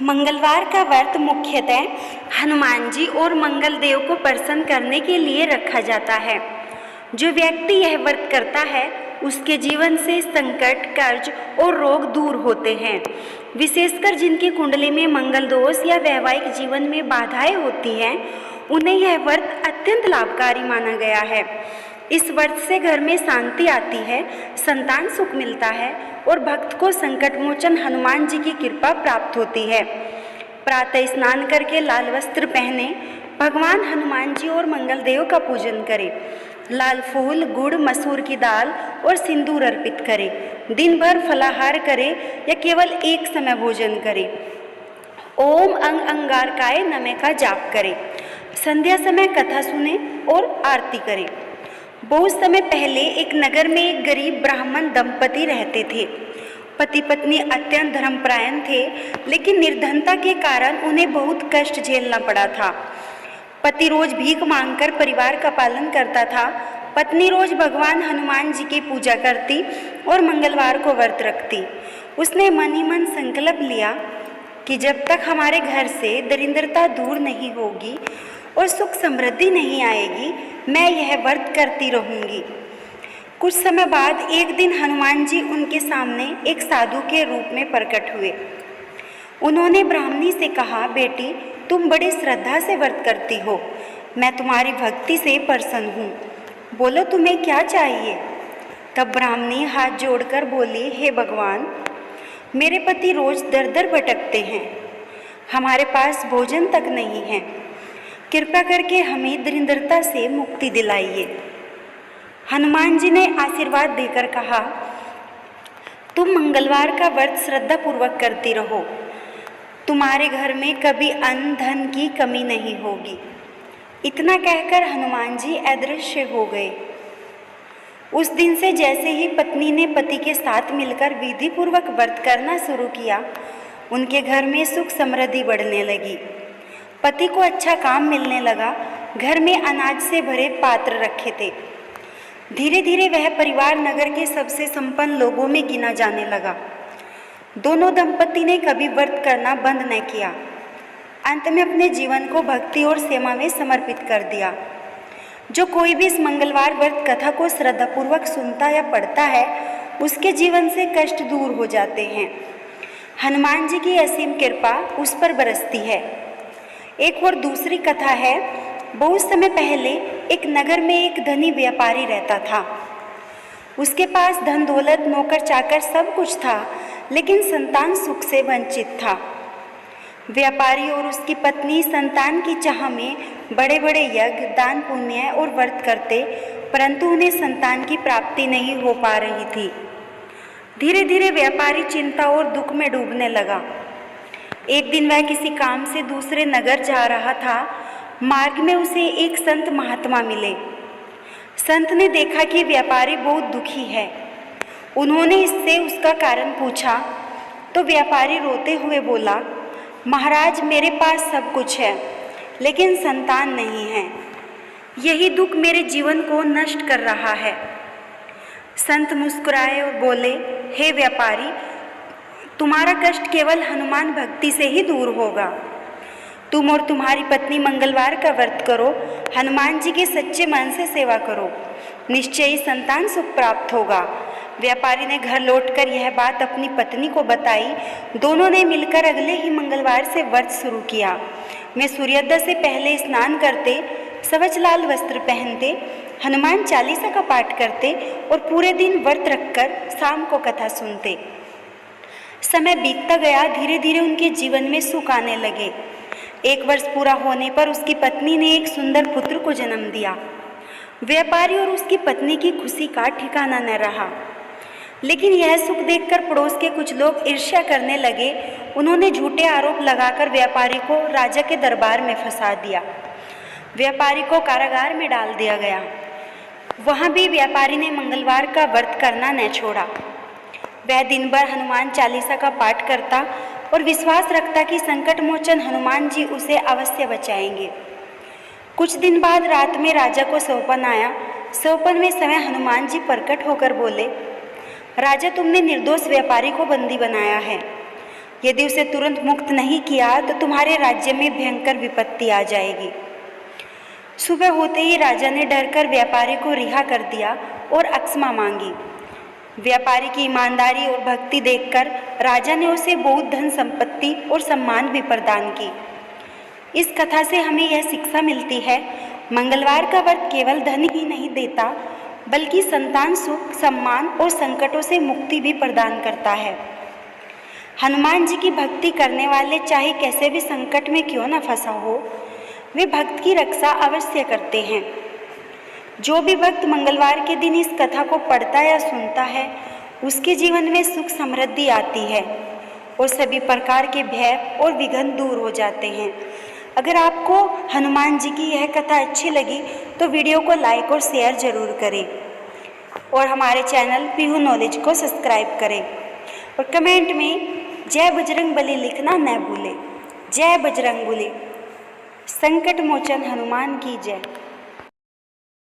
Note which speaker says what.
Speaker 1: मंगलवार का व्रत मुख्यतः हनुमान जी और मंगल देव को प्रसन्न करने के लिए रखा जाता है। जो व्यक्ति यह व्रत करता है उसके जीवन से संकट, कर्ज और रोग दूर होते हैं। विशेषकर जिनकी कुंडली में मंगल दोष या वैवाहिक जीवन में बाधाएं होती हैं, उन्हें यह व्रत अत्यंत लाभकारी माना गया है। इस व्रत से घर में शांति आती है, संतान सुख मिलता है और भक्त को संकट मोचन हनुमान जी की कृपा प्राप्त होती है। प्रातः स्नान करके लाल वस्त्र पहने भगवान हनुमान जी और मंगल देव का पूजन करें। लाल फूल, गुड़, मसूर की दाल और सिंदूर अर्पित करें। दिन भर फलाहार करें या केवल एक समय भोजन करें। ओम अंग अंगारकाय नमः का जाप करें। संध्या समय कथा सुने और आरती करें। बहुत समय पहले एक नगर में एक गरीब ब्राह्मण दंपति रहते थे। पति पत्नी अत्यंत धर्मपरायण थे, लेकिन निर्धनता के कारण उन्हें बहुत कष्ट झेलना पड़ा था। पति रोज भीख मांगकर परिवार का पालन करता था। पत्नी रोज भगवान हनुमान जी की पूजा करती और मंगलवार को व्रत रखती। उसने मन ही मन संकल्प लिया कि जब तक हमारे घर से दरिद्रता दूर नहीं होगी और सुख समृद्धि नहीं आएगी, मैं यह व्रत करती रहूंगी। कुछ समय बाद एक दिन हनुमान जी उनके सामने एक साधु के रूप में प्रकट हुए। उन्होंने ब्राह्मणी से कहा, बेटी, तुम बड़ी श्रद्धा से व्रत करती हो। मैं तुम्हारी भक्ति से प्रसन्न हूँ। बोलो तुम्हें क्या चाहिए। तब ब्राह्मणी हाथ जोड़कर बोली, हे भगवान, मेरे पति रोज दर दर भटकते हैं। हमारे पास भोजन तक नहीं है। कृपा करके हमें दरिद्रता से मुक्ति दिलाइए। हनुमान जी ने आशीर्वाद देकर कहा, तुम मंगलवार का व्रत श्रद्धा पूर्वक करती रहो। तुम्हारे घर में कभी अन्न धन की कमी नहीं होगी। इतना कहकर हनुमान जी अदृश्य हो गए। उस दिन से जैसे ही पत्नी ने पति के साथ मिलकर विधि पूर्वक व्रत करना शुरू किया, उनके घर में सुख समृद्धि बढ़ने लगी। पति को अच्छा काम मिलने लगा। घर में अनाज से भरे पात्र रखे थे। धीरे धीरे वह परिवार नगर के सबसे संपन्न लोगों में गिना जाने लगा। दोनों दंपति ने कभी व्रत करना बंद न किया। अंत में अपने जीवन को भक्ति और सेवा में समर्पित कर दिया। जो कोई भी इस मंगलवार व्रत कथा को श्रद्धापूर्वक सुनता या पढ़ता है, उसके जीवन से कष्ट दूर हो जाते हैं। हनुमान जी की असीम कृपा उस पर बरसती है। एक और दूसरी कथा है। बहुत समय पहले एक नगर में एक धनी व्यापारी रहता था। उसके पास धन दौलत, नौकर चाकर सब कुछ था, लेकिन संतान सुख से वंचित था। व्यापारी और उसकी पत्नी संतान की चाह में बड़े बड़े यज्ञ, दान, पुण्य और व्रत करते, परंतु उन्हें संतान की प्राप्ति नहीं हो पा रही थी। धीरे धीरे व्यापारी चिंता और दुख में डूबने लगा। एक दिन वह किसी काम से दूसरे नगर जा रहा था। मार्ग में उसे एक संत महात्मा मिले। संत ने देखा कि व्यापारी बहुत दुखी है। उन्होंने इससे उसका कारण पूछा तो व्यापारी रोते हुए बोला, महाराज, मेरे पास सब कुछ है, लेकिन संतान नहीं है। यही दुख मेरे जीवन को नष्ट कर रहा है। संत मुस्कुराए और बोले, हे व्यापारी, तुम्हारा कष्ट केवल हनुमान भक्ति से ही दूर होगा। तुम और तुम्हारी पत्नी मंगलवार का व्रत करो, हनुमान जी की सच्चे मन से सेवा करो, निश्चय ही संतान सुख प्राप्त होगा। व्यापारी ने घर लौटकर यह बात अपनी पत्नी को बताई। दोनों ने मिलकर अगले ही मंगलवार से व्रत शुरू किया। वे सूर्योदय से पहले स्नान करते, सवच लाल वस्त्र पहनते, हनुमान चालीसा का पाठ करते और पूरे दिन व्रत रखकर शाम को कथा सुनते। समय बीतता गया। धीरे धीरे उनके जीवन में सुख आने लगे। 1 वर्ष पूरा होने पर उसकी पत्नी ने एक सुंदर पुत्र को जन्म दिया। व्यापारी और उसकी पत्नी की खुशी का ठिकाना न रहा। लेकिन यह सुख देखकर पड़ोस के कुछ लोग ईर्ष्या करने लगे। उन्होंने झूठे आरोप लगाकर व्यापारी को राजा के दरबार में फंसा दिया। व्यापारी को कारागार में डाल दिया गया। वहाँ भी व्यापारी ने मंगलवार का व्रत करना न छोड़ा। वह दिन भर हनुमान चालीसा का पाठ करता और विश्वास रखता कि संकट मोचन हनुमान जी उसे अवश्य बचाएंगे। कुछ दिन बाद रात में राजा को सौपन आया। सौपन में समय हनुमान जी प्रकट होकर बोले, राजा, तुमने निर्दोष व्यापारी को बंदी बनाया है। यदि उसे तुरंत मुक्त नहीं किया तो तुम्हारे राज्य में भयंकर विपत्ति आ जाएगी। सुबह होते ही राजा ने डरकर व्यापारी को रिहा कर दिया और अक्षमा मांगी। व्यापारी की ईमानदारी और भक्ति देखकर राजा ने उसे बहुत धन संपत्ति और सम्मान भी प्रदान की। इस कथा से हमें यह शिक्षा मिलती है, मंगलवार का व्रत केवल धन ही नहीं देता बल्कि संतान सुख, सम्मान और संकटों से मुक्ति भी प्रदान करता है। हनुमान जी की भक्ति करने वाले चाहे कैसे भी संकट में क्यों न फंसा हो, वे भक्त की रक्षा अवश्य करते हैं। जो भी भक्त मंगलवार के दिन इस कथा को पढ़ता या सुनता है, उसके जीवन में सुख समृद्धि आती है और सभी प्रकार के भय और विघ्न दूर हो जाते हैं। अगर आपको हनुमान जी की यह कथा अच्छी लगी तो वीडियो को लाइक और शेयर ज़रूर करें और हमारे चैनल पीहू नॉलेज को सब्सक्राइब करें और कमेंट में जय बजरंगबली लिखना न भूलें। जय बजरंगबली, संकट मोचन हनुमान की जय।